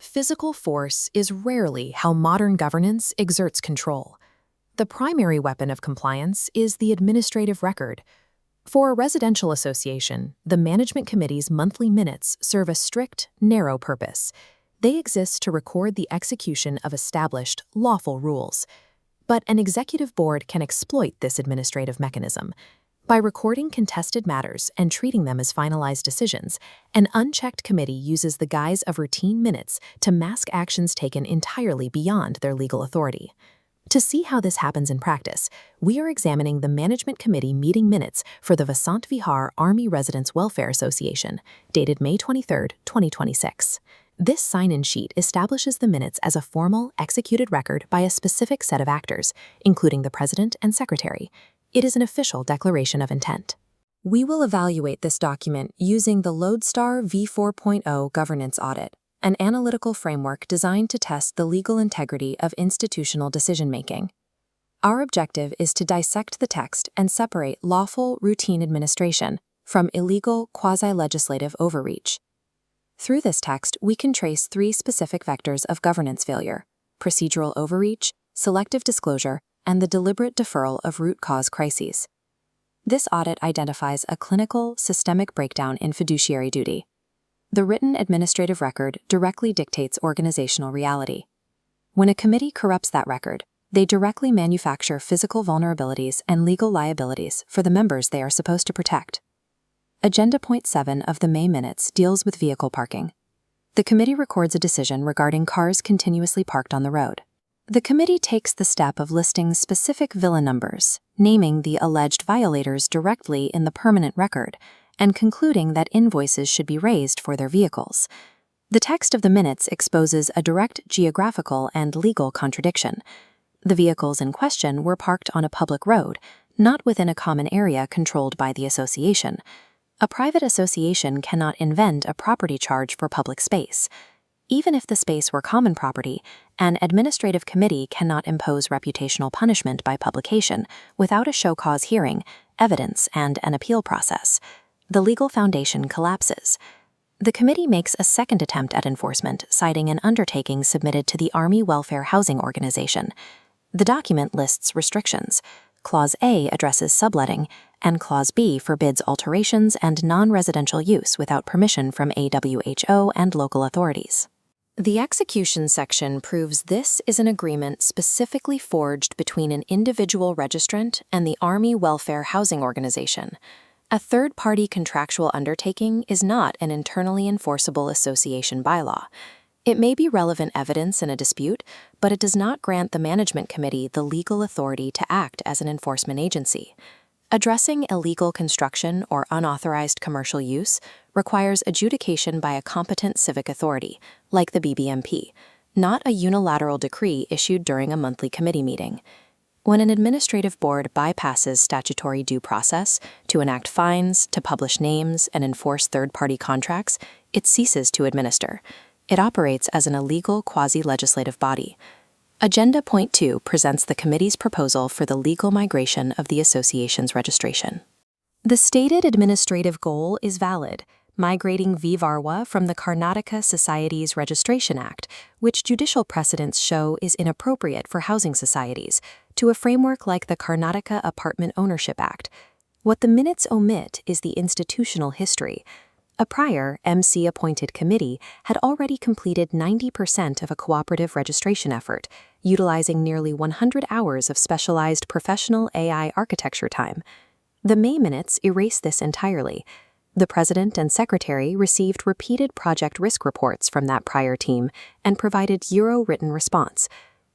Physical force is rarely how modern governance exerts control. The primary weapon of compliance is the administrative record. For a residential association, the management committee's monthly minutes serve a strict, narrow purpose. They exist to record the execution of established, lawful rules. But an executive board can exploit this administrative mechanism. By recording contested matters and treating them as finalized decisions, an unchecked committee uses the guise of routine minutes to mask actions taken entirely beyond their legal authority. To see how this happens in practice, we are examining the Management Committee meeting minutes for the VVARWA Army Residents Welfare Association, dated May 23, 2026. This sign-in sheet establishes the minutes as a formal, executed record by a specific set of actors, including the President and Secretary. It is an official declaration of intent. We will evaluate this document using the Lodestar v4.0 Governance Audit, an analytical framework designed to test the legal integrity of institutional decision-making. Our objective is to dissect the text and separate lawful, routine administration from illegal, quasi-legislative overreach. Through this text, we can trace three specific vectors of governance failure: procedural overreach, selective disclosure, and the deliberate deferral of root cause crises. This audit identifies a clinical, systemic breakdown in fiduciary duty. The written administrative record directly dictates organizational reality. When a committee corrupts that record, they directly manufacture physical vulnerabilities and legal liabilities for the members they are supposed to protect. Agenda Point 7 of the May minutes deals with vehicle parking. The committee records a decision regarding cars continuously parked on the road. The committee takes the step of listing specific VILA numbers, naming the alleged violators directly in the permanent record, and concluding that invoices should be raised for their vehicles. The text of the minutes exposes a direct geographical and legal contradiction. The vehicles in question were parked on a public road, not within a common area controlled by the association. A private association cannot invent a property charge for public space. Even if the space were common property, an administrative committee cannot impose reputational punishment by publication without a show cause hearing, evidence, and an appeal process. The legal foundation collapses. The committee makes a second attempt at enforcement, citing an undertaking submitted to the Army Welfare Housing Organization. The document lists restrictions. Clause A addresses subletting, and Clause B forbids alterations and non-residential use without permission from AWHO and local authorities. The execution section proves this is an agreement specifically forged between an individual registrant and the Army Welfare Housing Organization. A third-party contractual undertaking is not an internally enforceable association bylaw. It may be relevant evidence in a dispute, but it does not grant the Management Committee the legal authority to act as an enforcement agency. Addressing illegal construction or unauthorized commercial use requires adjudication by a competent civic authority, like the BBMP, not a unilateral decree issued during a monthly committee meeting. When an administrative board bypasses statutory due process to enact fines, to publish names, and enforce third-party contracts, it ceases to administer. It operates as an illegal quasi-legislative body. Agenda Point 2 presents the committee's proposal for the legal migration of the association's registration. The stated administrative goal is valid, migrating VVARWA from the Karnataka Societies Registration Act, which judicial precedents show is inappropriate for housing societies, to a framework like the Karnataka Apartment Ownership Act. What the minutes omit is the institutional history. A prior, MC-appointed committee had already completed 90% of a cooperative registration effort, utilizing nearly 100 hours of specialized professional AI architecture time. The May minutes erase this entirely. The President and Secretary received repeated project risk reports from that prior team and provided zero written response.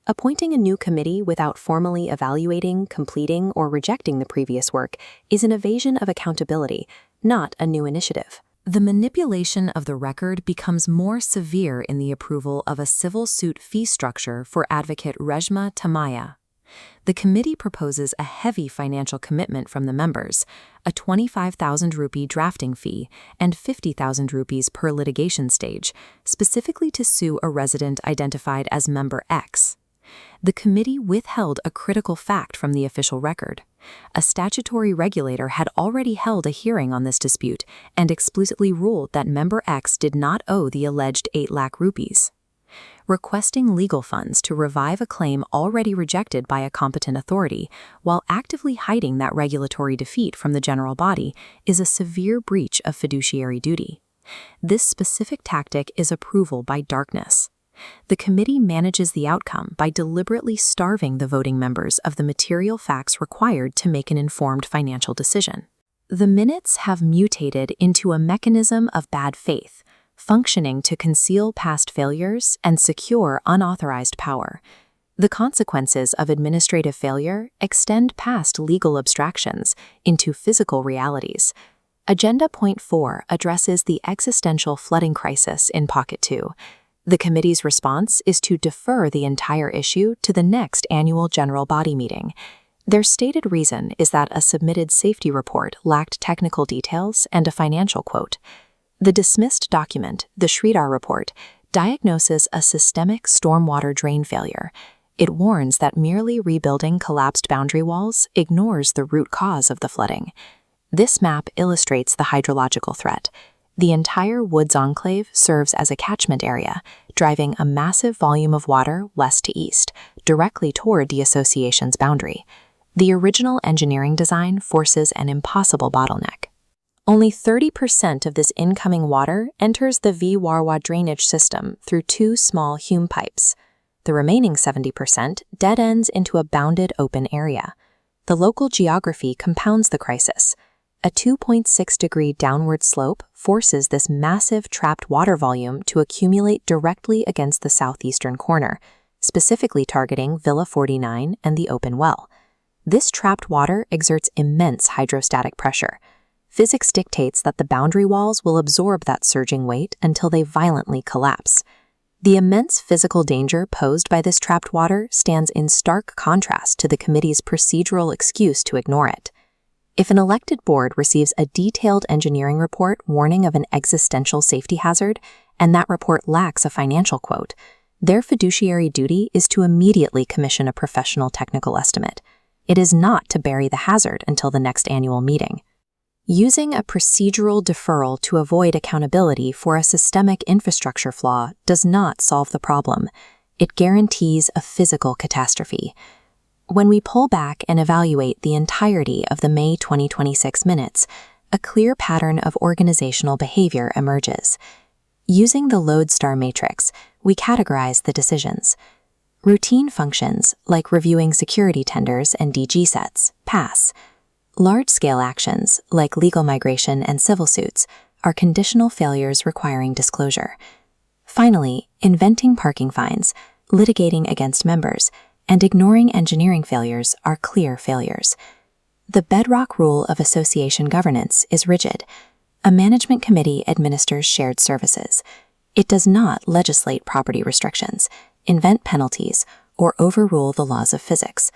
Appointing a new committee without formally evaluating, completing, or rejecting the previous work is an evasion of accountability, not a new initiative. The manipulation of the record becomes more severe in the approval of a civil suit fee structure for advocate Reshma Tamaya. The committee proposes a heavy financial commitment from the members, a 25,000 rupee drafting fee and 50,000 rupees per litigation stage, specifically to sue a resident identified as Member X. The committee withheld a critical fact from the official record. A statutory regulator had already held a hearing on this dispute and explicitly ruled that Member X did not owe the alleged 8 lakh rupees. requesting legal funds to revive a claim already rejected by a competent authority while actively hiding that regulatory defeat from the general body is a severe breach of fiduciary duty. This specific tactic is approval by darkness. The committee manages the outcome by deliberately starving the voting members of the material facts required to make an informed financial decision. The minutes have mutated into a mechanism of bad faith, functioning to conceal past failures and secure unauthorized power. The consequences of administrative failure extend past legal abstractions into physical realities. Agenda Point 4 addresses the existential flooding crisis in Pocket 2. The committee's response is to defer the entire issue to the next annual general body meeting. Their stated reason is that a submitted safety report lacked technical details and a financial quote. The dismissed document, the Sridhar report, diagnoses a systemic stormwater drain failure. It warns that merely rebuilding collapsed boundary walls ignores the root cause of the flooding. This map illustrates the hydrological threat. The entire Woods Enclave serves as a catchment area, driving a massive volume of water west to east, directly toward the association's boundary. The original engineering design forces an impossible bottleneck. Only 30% of this incoming water enters the VVARWA drainage system through two small Hume pipes. The remaining 70% dead ends into a bounded open area. The local geography compounds the crisis. A 2.6-degree downward slope forces this massive trapped water volume to accumulate directly against the southeastern corner, specifically targeting Villa 49 and the open well. This trapped water exerts immense hydrostatic pressure. Physics dictates that the boundary walls will absorb that surging weight until they violently collapse. The immense physical danger posed by this trapped water stands in stark contrast to the committee's procedural excuse to ignore it. If an elected board receives a detailed engineering report warning of an existential safety hazard, and that report lacks a financial quote, their fiduciary duty is to immediately commission a professional technical estimate. It is not to bury the hazard until the next annual meeting. Using a procedural deferral to avoid accountability for a systemic infrastructure flaw does not solve the problem. It guarantees a physical catastrophe. When we pull back and evaluate the entirety of the May 2026 minutes, a clear pattern of organizational behavior emerges. Using the Lodestar matrix, we categorize the decisions. Routine functions, like reviewing security tenders and DG sets, pass. Large-scale actions, like legal migration and civil suits, are conditional failures requiring disclosure. Finally, inventing parking fines, litigating against members, and ignoring engineering failures are clear failures. The bedrock rule of association governance is rigid. A management committee administers shared services. It does not legislate property restrictions, invent penalties, or overrule the laws of physics.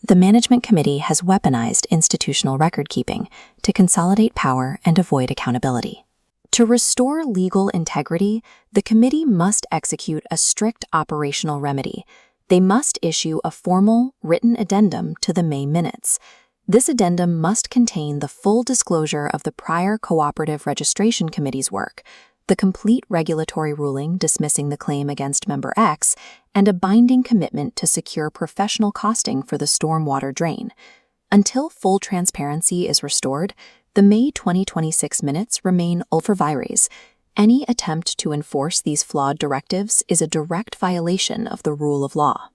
The management committee has weaponized institutional record-keeping to consolidate power and avoid accountability. To restore legal integrity, the committee must execute a strict operational remedy. They must issue a formal, written addendum to the May minutes. This addendum must contain the full disclosure of the prior Cooperative Registration Committee's work, the complete regulatory ruling dismissing the claim against Member X, and a binding commitment to secure professional costing for the stormwater drain. Until full transparency is restored, the May 2026 minutes remain ultra vires. Any attempt to enforce these flawed directives is a direct violation of the rule of law.